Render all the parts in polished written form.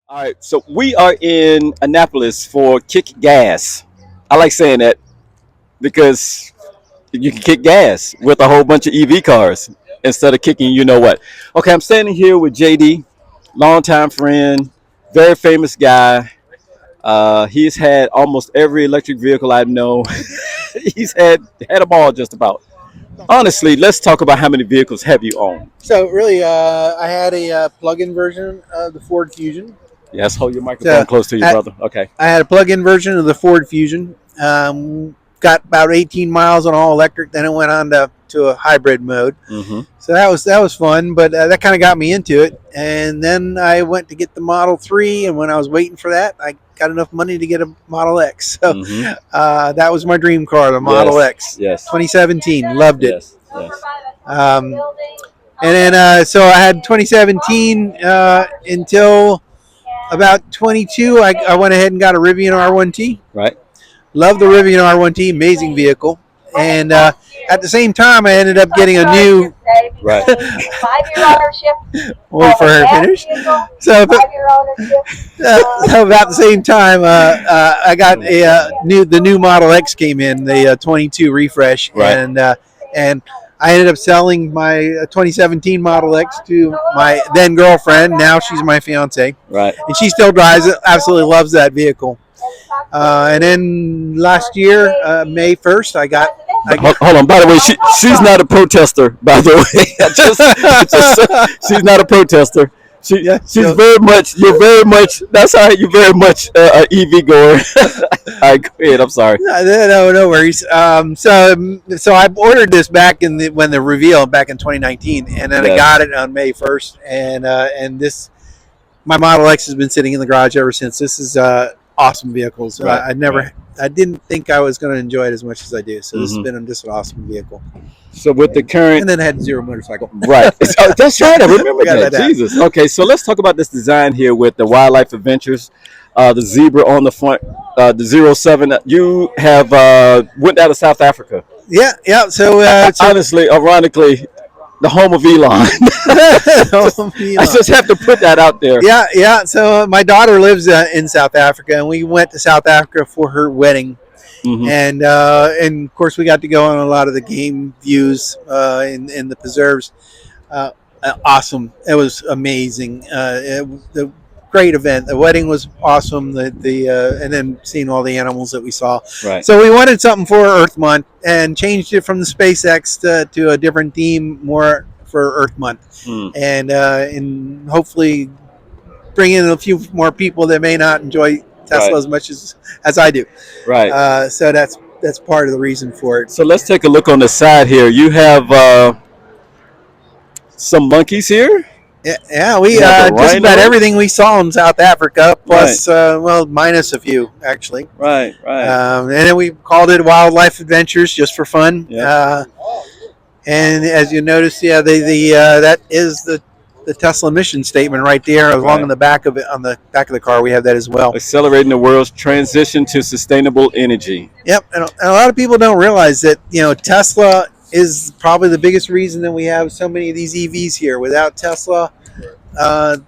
All right, so we are in Annapolis for Kick Gas. I like saying that because you can kick gas with a whole bunch of EV cars instead of kicking you know what. Okay, I'm standing here with JD, longtime friend, very famous guy. He's had almost every electric vehicle I know. He's had them all just about. Honestly, let's talk about how many vehicles have you owned. So really, I had a plug-in version of the Ford Fusion. Yes, hold your So microphone close to you, I, brother. Okay. I had a plug-in version of the Ford Fusion. Got about 18 miles on all electric. Then it went on to a hybrid mode. Mm-hmm. So that was fun, but that kind of got me into it. And then I went to get the Model 3, and when I was waiting for that, I got enough money to get a Model X. So Mm-hmm. that was my dream car, the Model X. Yes. 2017, loved it. Yes. Yes. Um, and then so I had 2017 until about 22. I went ahead and got a Rivian R1T. Right. Love the Rivian R1T, amazing vehicle. And at the same time, I ended up getting a new. Right. 5-year ownership. Wait for her to finish. So, 5-year ownership. so about the same time, I got the new Model X came in, the 22 refresh, Right. And I ended up selling my 2017 Model X to my then girlfriend. Now she's my fiance, Right. and she still drives it. Absolutely loves that vehicle. And then last year, May 1st, I got. Hold on. By the way, she's not a protester. By the way, she's not a protester. She's very much. You're very much. That's all right. You're very much an EV goer. All right, go ahead. I'm sorry. No worries. So I ordered this back when the reveal back in 2019, and then I got it on May 1st, and this my Model X has been sitting in the garage ever since. This is awesome vehicle. So Right, I didn't think I was going to enjoy it as much as I do. So this has Mhm. been just an awesome vehicle. So with the current, And then I had zero motorcycle. right? Oh, that's right. I remember Forgot that. about that. Jesus. Okay, so let's talk about this design here with the Wildlife Adventures, the zebra on the front, the 07. You have went out of South Africa. Yeah. So, Honestly, ironically, the home of Elon. I just have to put that out there. Yeah. So my daughter lives in South Africa, and we went to South Africa for her wedding. Mhm. And of course we got to go on a lot of the game views in the preserves. Awesome! It was amazing. The great event. The wedding was awesome. And then seeing all the animals that we saw. Right. So we wanted something for Earth Month and changed it from the SpaceX to a different theme, more for Earth Month, Mm. and hopefully bring in a few more people that may not enjoy Tesla Right. as much as I do. Right. So that's part of the reason for it. So let's take a look on the side here. You have some monkeys here. Yeah, we Yeah, the just about rhino. everything we saw in South Africa, plus minus a few actually. Right. Right. And then we called it Wildlife Adventures just for fun. Yeah. And as you notice, that is the Tesla mission statement right there, along Right. on the back of it, on the back of the car. We have that as well. Accelerating the world's transition to sustainable energy. Yep, and a lot of people don't realize that Tesla is probably the biggest reason that we have so many of these EVs here. Without Tesla,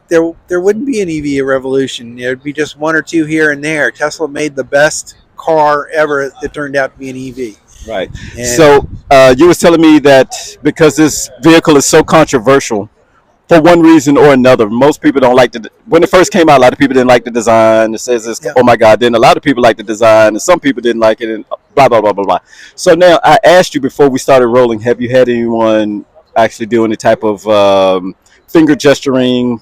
there wouldn't be an EV revolution. There'd be just one or two here and there. Tesla made the best car ever that turned out to be an EV. Right. And So you was telling me that because this vehicle is so controversial, for one reason or another, most people don't like the. When it first came out, a lot of people didn't like the design. It says this, Yeah. oh my God. Then a lot of people like the design, and some people didn't like it, and blah blah blah blah blah. So now I asked you before we started rolling, have you had anyone actually do any type of finger gesturing,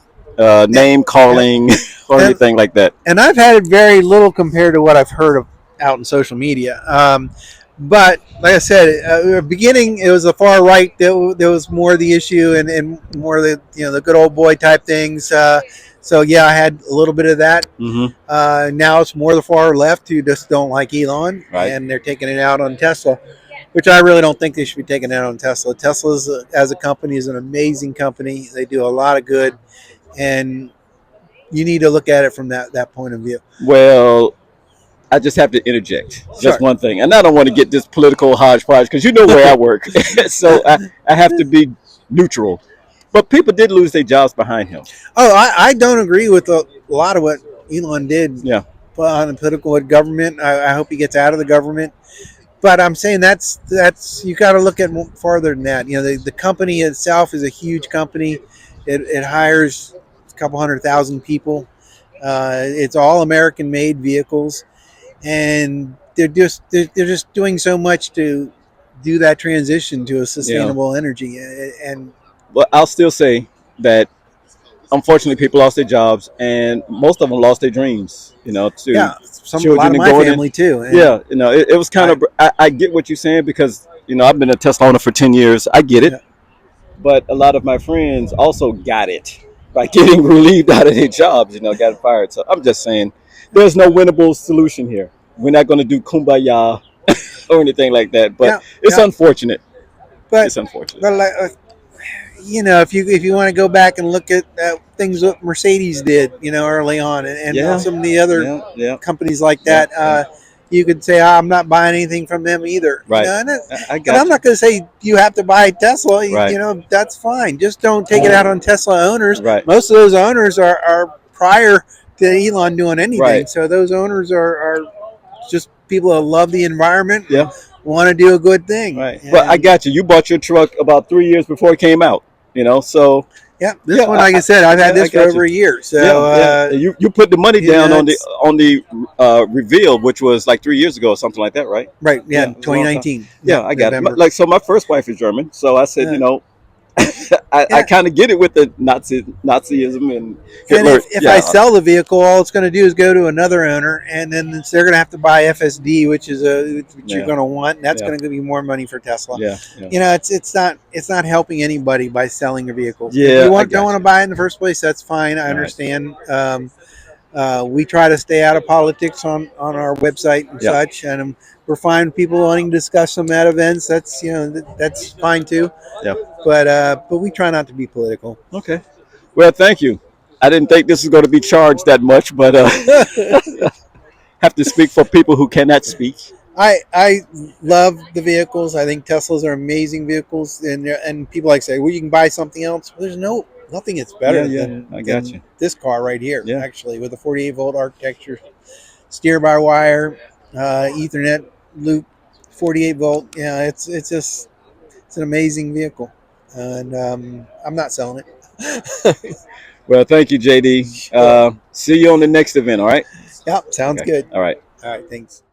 name calling, or And- anything like that? and I've had it very little compared to what I've heard of out in social media. But like I said, beginning it was the far right that was more the issue, and more the the good old boy type things. So yeah, I had a little bit of that. Mm-hmm. Now it's more the far left who just don't like Elon, Right. and they're taking it out on Tesla, which I really don't think they should be taking it out on Tesla. Tesla's as a company is an amazing company. They do a lot of good, and you need to look at it from that point of view. Well, I just have to interject just Sure. one thing, and I don't want to get this political hodgepodge because you know where I work, so I have to be neutral. But people did lose their jobs behind him. Oh, I don't agree with lot of what Elon did Yeah. on the political government. I hope he gets out of the government. But I'm saying that's you got to look at farther than that. You know, the company itself is a huge company. It hires a couple 100,000 people. It's all American made vehicles, and they're just doing so much to do that transition to a Yeah. sustainable energy. And But I'll still say that unfortunately people lost their jobs and most of them lost their dreams. To yeah, a lot children of and my going in. family too. And Yeah, it was kind I, of. I get what you're saying because I've been a Tesla owner for 10 years. I get it, yeah, but a lot of my friends also got it by getting relieved out of their jobs. Got fired. So I'm just saying, there's no winnable solution here. We're not going to do kumbaya or anything like that. But yeah, it's yeah. unfortunate. But It's unfortunate. but like, if you want to go back and look at things that Mercedes did, early on, and Yeah, some of the other yeah, yeah, companies like yeah, that, yeah. you could say, I'm not buying anything from them either. Right. I And I'm got you. not going to say you have to buy Tesla. Right. That's fine. Just don't take it out on Tesla owners. Right. Most of those owners are prior to Elon doing anything, Right. so those owners are just people that love the environment and Yeah. want to do a good thing. Right. But I And got you. You bought your truck about 3 years before it came out. So yeah, this yeah, one, like I said, I've had I this for got you. over a year. Yeah, So, yeah. You put the money down on the it's reveal, which was like 3 years ago or something like that, right? right. Yeah, Yeah, it was a long time. 2019. Yeah, Yeah, I got it. November. Like so, my first wife is German, so I said, Uh, I yeah, kind of get it with the Nazism and and Hitler. if I Yeah, sell the vehicle, all it's going to do is go to another owner, and then they're going to have to buy FSD, which you're yeah, going to want. And that's yeah, going to be more money for Tesla. yeah, yeah. It's not helping anybody by selling a vehicle. If Yeah, you I don't got want to you. buy it in the first place, that's fine. I All right. understand. We try to stay out of politics on our website and Yeah, such, and we're fine with people wanting to discuss some at events. That's that's fine too. yeah. But we try not to be political. Okay. Well, thank you. I didn't think this was going to be charged that much, but have to speak for people who cannot speak. I love the vehicles. I think Teslas are amazing vehicles, and people like say, well, you can buy something else. Well, there's nothing that's Yeah, better yeah. I got than you. this car right here. Yeah. Actually, with a 48-volt architecture, steer by wire, Ethernet loop, 48-volt. Yeah, it's an amazing vehicle, and I'm not selling it. Well, thank you, JD. Sure. See you on the next event. All right. Yep, sounds Okay. good. All right. All right, thanks.